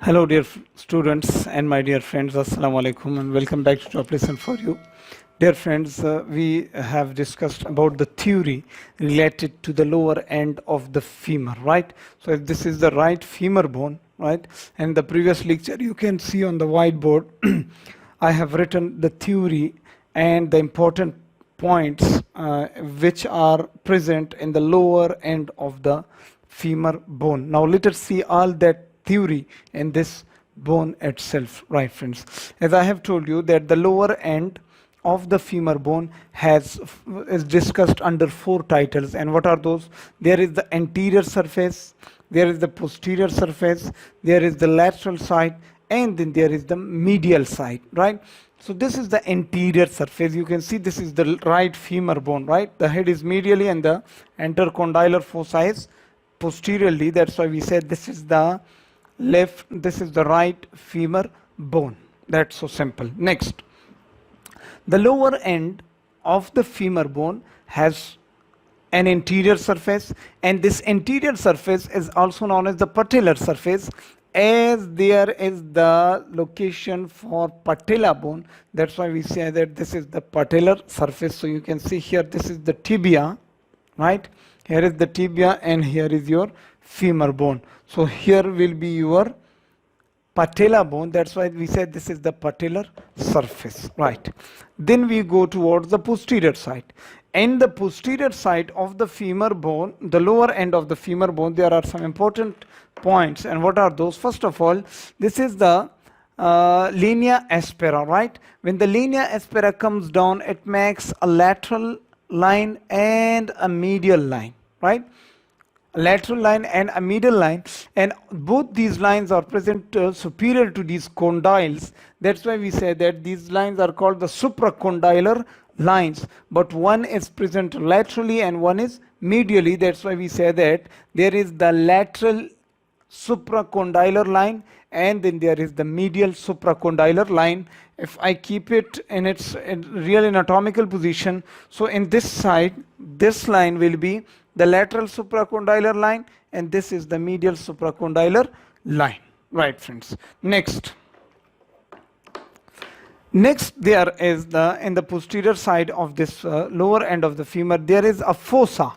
Hello dear students and my dear friends, Assalamu alaikum and welcome back to top lesson for you. Dear friends, we have discussed about the theory related to the lower end of the femur, right? So if this is the right femur bone, right? And the previous lecture you can see on the whiteboard, I have written the theory and the important points which are present in the lower end of the femur bone. Now let us see all that theory in this bone itself, right friends? As I have told you that the lower end of the femur bone is discussed under 4 titles, and what are those? There is the anterior surface, there is the posterior surface, there is the lateral side, and then there is the medial side, right? So this is the anterior surface. You can see this is the right femur bone, right? The head is medially and the intercondylar fossa is posteriorly. That's why we said this is the left, this is the right femur bone. That's so simple. Next, the lower end of the femur bone has an anterior surface, and this anterior surface is also known as the patellar surface, as there is the location for patella bone. That's why we say that this is the patellar surface. So you can see here, this is the tibia, right? Here is the tibia and here is your femur bone. So here will be your patella bone. That's why we said this is the patellar surface, right? Then we go towards the posterior side. In the posterior side of the femur bone, the lower end of the femur bone, there are some important points. And what are those? First of all, this is the linea aspera, right? When the linea aspera comes down, it makes a lateral line and a medial line, right? A lateral line and a medial line, and both these lines are present superior to these condyles. That's why we say that these lines are called the supracondylar lines, but one is present laterally and one is medially. That's why we say that there is the lateral supracondylar line and then there is the medial supracondylar line. If I keep it in its real anatomical position, so in this side, this line will be the lateral supracondylar line and this is the medial supracondylar line, right friends? Next, there is in the posterior side of this lower end of the femur, there is a fossa,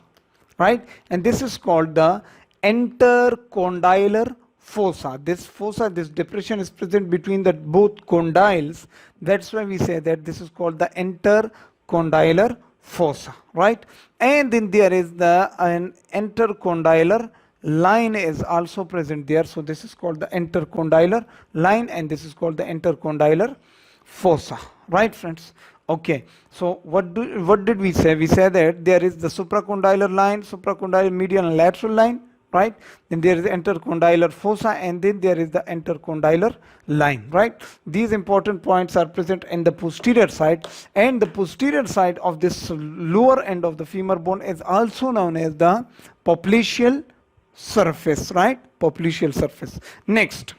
right? And this is called the intercondylar fossa. This fossa, this depression is present between the both condyles. That's why we say that this is called the intercondylar fossa, right? And then there is an intercondylar line is also present there. So this is called the intercondylar line and this is called the intercondylar fossa, right friends? Okay, so what did we say? We said that there is the supracondylar line, supracondylar medial and lateral line, right? Then there is the intercondylar fossa and then there is the intercondylar line, right? These important points are present in the posterior side, and the posterior side of this lower end of the femur bone is also known as the popliteal surface, right? Popliteal surface. Next,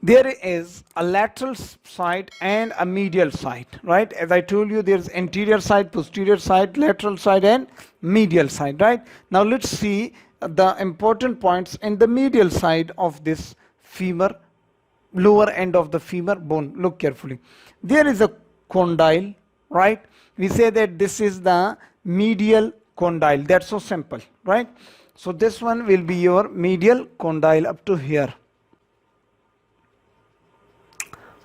there is a lateral side and a medial side, right? As I told you, there's anterior side, posterior side, lateral side and medial side, right? Now let's see the important points in the medial side of this femur, lower end of the femur bone. Look carefully. There is a condyle, right? We say that this is the medial condyle. That's so simple, right? So this one will be your medial condyle up to here.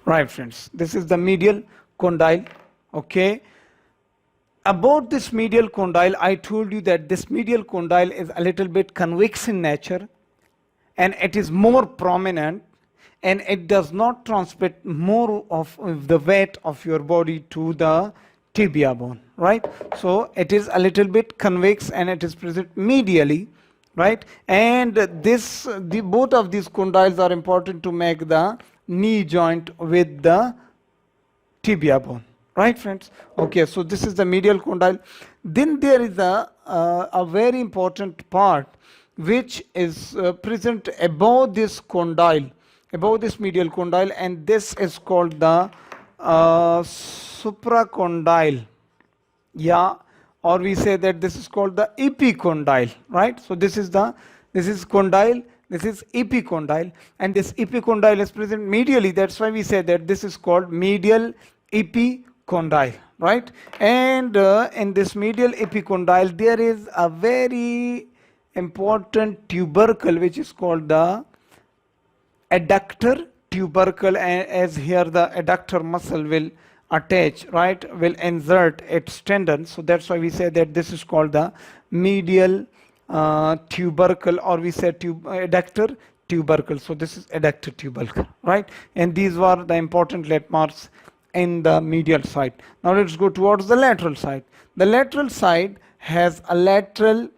Right friends, this is the medial condyle, okay? About this medial condyle, I told you that this medial condyle is a little bit convex in nature and it is more prominent and it does not transmit more of the weight of your body to the tibia bone, right? So it is a little bit convex and it is present medially, right? And both of these condyles are important to make the knee joint with the tibia bone, right friends? Okay, so this is the medial condyle. Then there is a very important part which is present above this condyle, above this medial condyle, and this is called the supracondyle, yeah, or we say that this is called the epicondyle, right? So this is condyle This is epicondyle, and this epicondyle is present medially. That's why we say that this is called medial epicondyle, right? And in this medial epicondyle, there is a very important tubercle which is called the adductor tubercle, as here the adductor muscle will attach, right, will insert its tendon. So that's why we say that this is called the medial tubercle, or we say adductor tubercle. So this is adductor tubercle, right? And these were the important landmarks in the medial side. Now let's go towards the lateral side. The lateral side has a lateral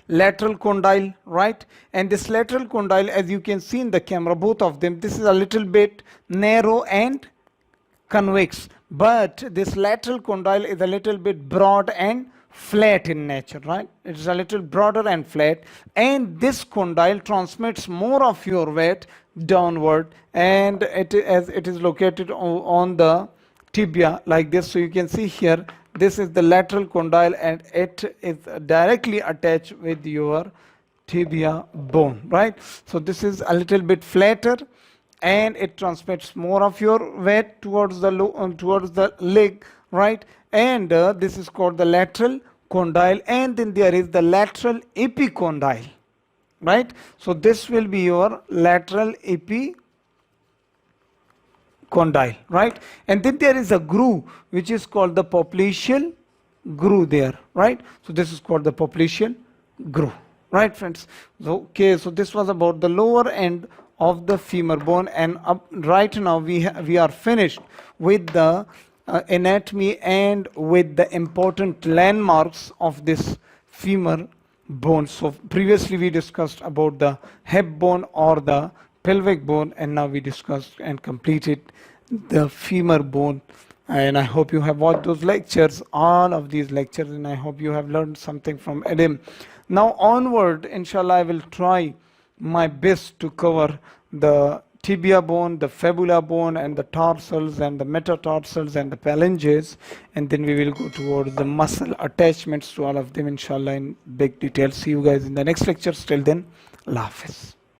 lateral condyle, right? And this lateral condyle, as you can see in the camera, both of them, this is a little bit narrow and convex, but this lateral condyle is a little bit broad and flat in nature, right? It is a little broader and flat, and this condyle transmits more of your weight downward, and as it is located on the tibia like this. So you can see here, this is the lateral condyle, and it is directly attached with your tibia bone, right? So this is a little bit flatter, and it transmits more of your weight towards the leg, right? And this is called the lateral condyle, and then there is the lateral epicondyle, right? So this will be your lateral epicondyle, right? And then there is a groove which is called the popliteal groove there, right? So this is called the popliteal groove, right, friends? So, okay, so this was about the lower end of the femur bone, and right now we are finished with the anatomy and with the important landmarks of this femur bone. So previously we discussed about the hip bone or the pelvic bone, and now we discussed and completed the femur bone. And I hope you have watched those lectures, all of these lectures, and I hope you have learned something from Adam. Now onward, inshallah, I will try my best to cover the tibia bone, the fibula bone, and the tarsals, and the metatarsals, and the phalanges, and then we will go towards the muscle attachments to all of them, inshallah, in big detail. See you guys in the next lecture. Till then, Allah Hafiz.